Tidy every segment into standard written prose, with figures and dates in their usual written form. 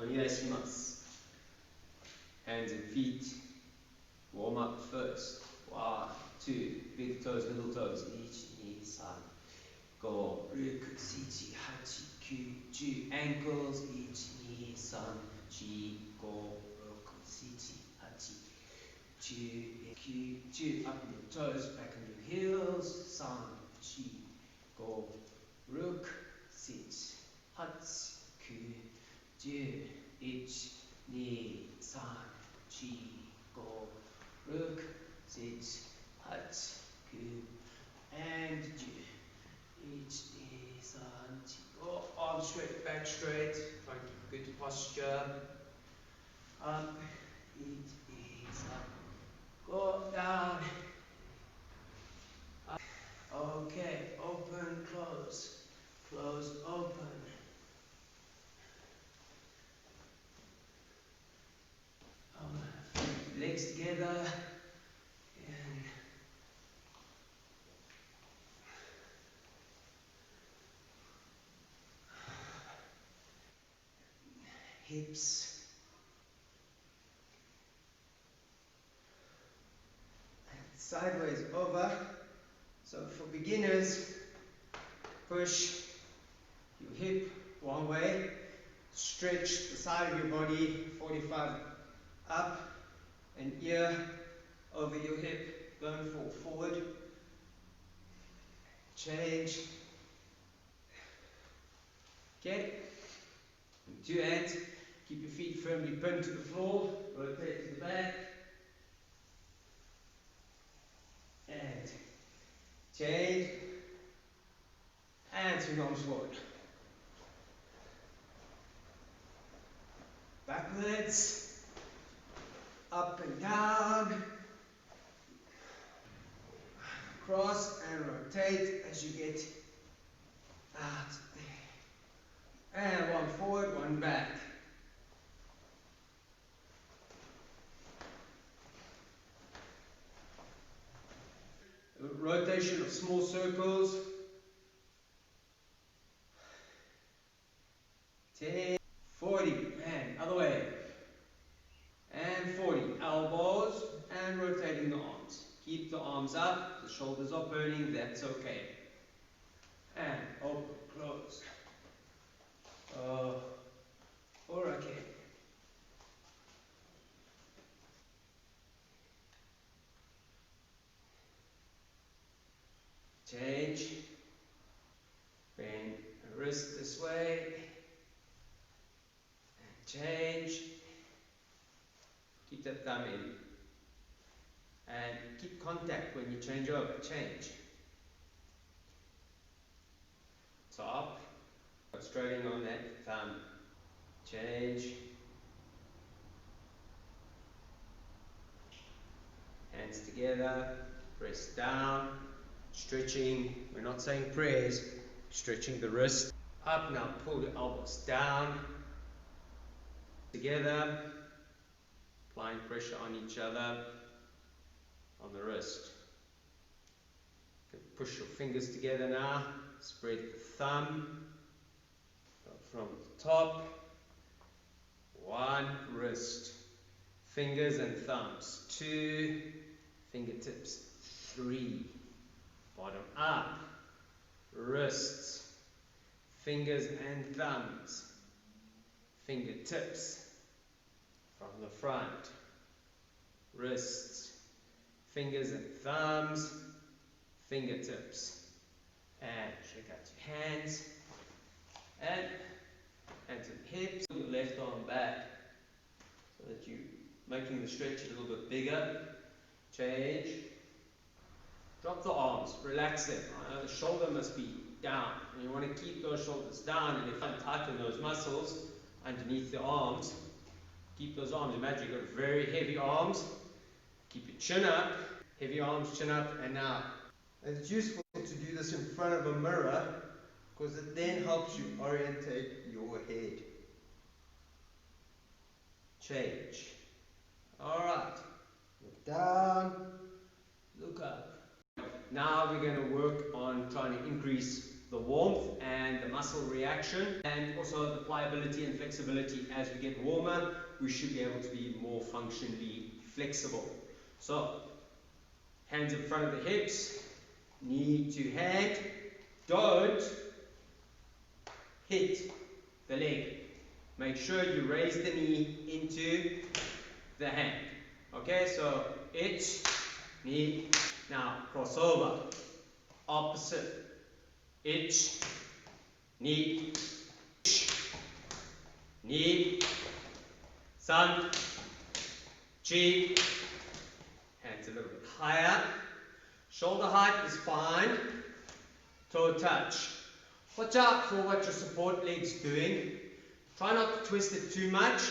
Oniashimasu. Hands and feet. Warm up first. 1, 2. Big toes, little toes. 1, 2, 3. Go. 6, 7, 8, 9, 10. Ankles. 1, 2, 3, 4, 5, 6, 7, 8, 9, 10. Up on your toes, back on your heels. 3, 4, 5, 6, 7, 8, 9, 10. 1, 2, 3, 4, 5, 6, 7, 8, 9, and 10. 1, 2, 3, 4. Arms straight, back straight. Try and keep good posture. Up. 1, 2, 3. Go down. Up. Okay. Open, close. Close, open. Legs together. And hips. Sideways over. So for beginners, push your hip one way, stretch the side of your body 45 up, and ear over your hip, going forward. Change. Okay. With 2 hands, keep your feet firmly pinned to the floor, rotate to the back. And change. And swing arms forward. Backwards. Up and down. Cross and rotate as you get out. And 1 forward, 1 back. Rotation of small circles. 10, 40, and other way. And 40, elbows and rotating the arms. Keep the arms up, the shoulders are burning, that's okay. And open, close. Okay. Change. Bend the wrist this way. And change. Keep that thumb in. And keep contact when you change over. Change. Top. Concentrating on that thumb. Change. Hands together. Press down. Stretching. We're not saying prayers. Stretching the wrist. Up now. Pull the elbows down. Together. Applying pressure on each other. On the wrist. Push your fingers together now. Spread the thumb from the top. 1 wrist. Fingers and thumbs. 2 fingertips. 3 bottom up. Wrists. Fingers and thumbs. Fingertips from the front. Wrists. Fingers and thumbs. Fingertips. And shake out your hands. And hands and hips. Pull your left arm back so that you're making the stretch a little bit bigger. Change. Drop the arms. Relax them. The shoulder must be down. And you want to keep those shoulders down. And if you tighten those muscles underneath the arms, keep those arms. Imagine you've got very heavy arms. Keep your chin up. Heavy arms, chin up, and now. And it's useful to do this in front of a mirror because it then helps you orientate your head. Change. Alright. Look down. Look up. Now we're going to work on trying to increase the warmth and the muscle reaction, and also the pliability and flexibility. As we get warmer, we should be able to be more functionally flexible. So, hands in front of the hips, knee to hand. Don't hit the leg. Make sure you raise the knee into the hand. Okay, so itch, knee. Now cross over. Opposite. Itch, knee, knee, sun, chi. Hands a little bit higher. Shoulder height is fine. Toe touch. Watch out for what your support leg's doing. Try not to twist it too much,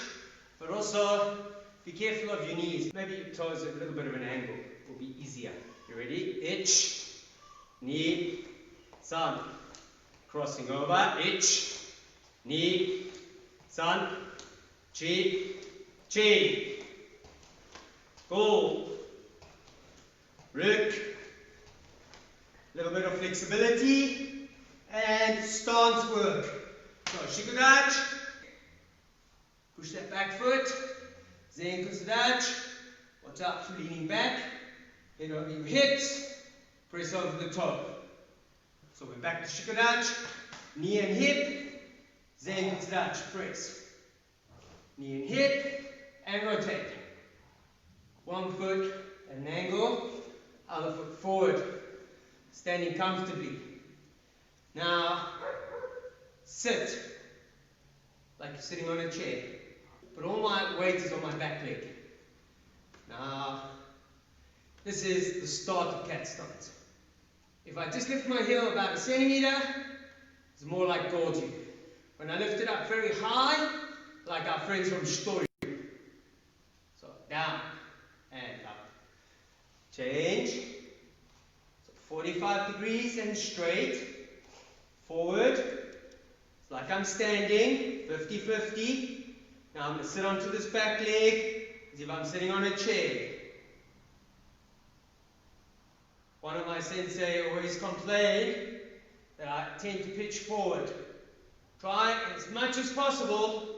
but also be careful of your knees. Maybe your toes at a little bit of an angle. It will be easier. You ready? Itch, knee, sun. Crossing over. Itch, knee, sun, chi, chi. Go. Rook. Little bit of flexibility and stance work. So Shikudachi. Push that back foot. Zen Kusudachi. Watch out for leaning back. Head over your hips. Press over the toe. So we're back to Shikudachi. Knee and hip. Zen Kusudachi. Press. Knee and hip. And rotate. One foot at an angle. Other foot forward. Standing comfortably. Now, sit like you're sitting on a chair. But all my weight is on my back leg. Now, this is the start of cat stance. If I just lift my heel about 1 centimeter, it's more like Gorgie. When I lift it up very high, like our friends from Story. So, down and up. Change. 45 degrees and straight. Forward. It's like I'm standing. 50-50. Now I'm going to sit onto this back leg as if I'm sitting on a chair. One of my sensei always complained that I tend to pitch forward. Try as much as possible.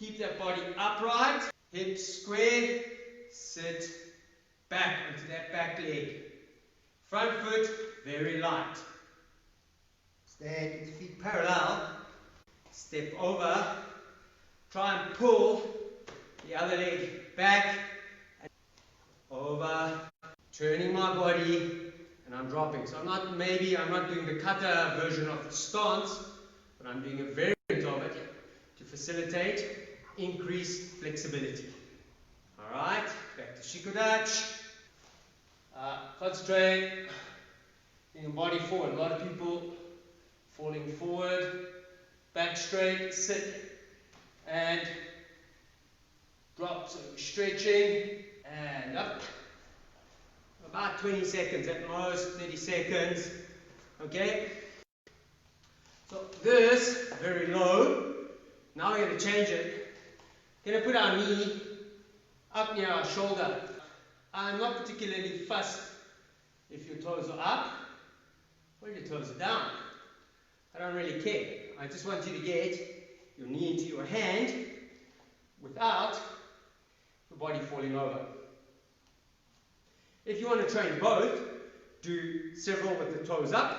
Keep that body upright. Hips square. Sit back onto that back leg. Front foot, very light. Stand with feet parallel. Step over. Try and pull the other leg back. And over. Turning my body. And I'm dropping. So I'm not doing the kata version of the stance. But I'm doing a variant of it to facilitate increased flexibility. Alright. Back to Shikudachi. Concentrate, bring your body forward. A lot of people falling forward, back straight, sit, and drop. So stretching and up. About 20 seconds at most, 30 seconds. Okay? So this, very low. Now we're going to change it. We're going to put our knee up near our shoulder. I'm not particularly fussed if your toes are up or your toes are down. I don't really care. I just want you to get your knee into your hand without your body falling over. If you want to train both, do several with the toes up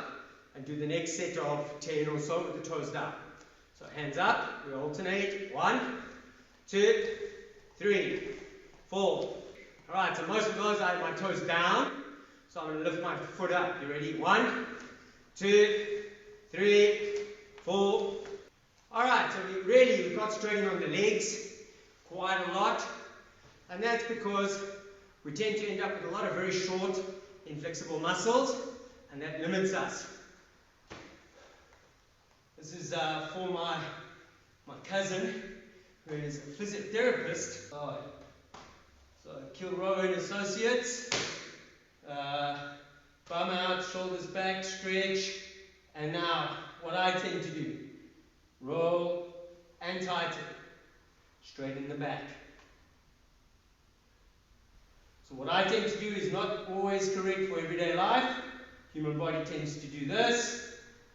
and do the next set of 10 or so with the toes down. So hands up, we alternate. 1, 2, 3, 4. Alright, so most of those I have my toes down. So I'm going to lift my foot up. You ready? 1, 2, 3, 4. Alright, so we're concentrating on the legs quite a lot. And that's because we tend to end up with a lot of very short, inflexible muscles. And that limits us. This is for my cousin, who is a physiotherapist. So Kilroe and Associates, bum out, shoulders back, stretch, and now what I tend to do, roll and tighten, straighten the back. So what I tend to do is not always correct for everyday life. Human body tends to do this.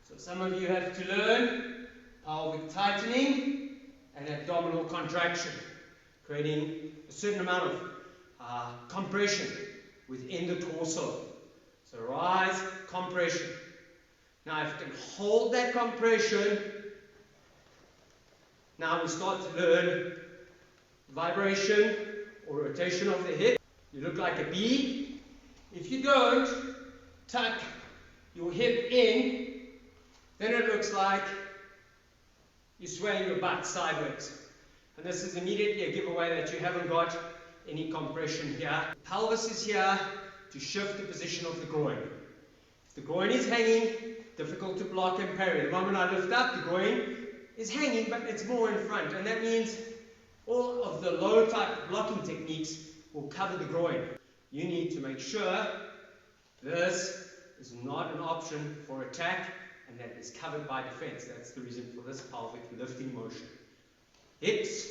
So So some of you have to learn pelvic tightening and abdominal contraction, creating a certain amount of compression within the torso. So rise, compression. Now if you can hold that compression, now we start to learn vibration or rotation of the hip. You look like a bee. If you don't tuck your hip in, then it looks like you're swaying your butt sideways. And this is immediately a giveaway that you haven't got any compression here. The pelvis is here to shift the position of the groin. If the groin is hanging, difficult to block and parry. The moment I lift up, the groin is hanging, but it's more in front. And that means all of the low type blocking techniques will cover the groin. You need to make sure this is not an option for attack and that is covered by defense. That's the reason for this pelvic lifting motion. Hips,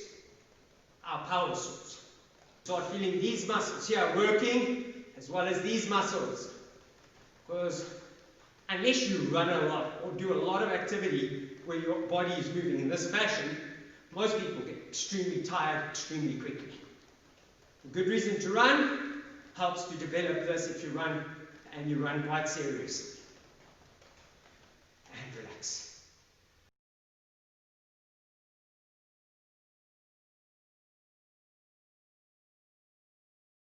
our power source. Start feeling these muscles here working as well as these muscles. Because unless you run a lot or do a lot of activity where your body is moving in this fashion, most people get extremely tired extremely quickly. A good reason to run helps to develop this if you run and you run quite seriously.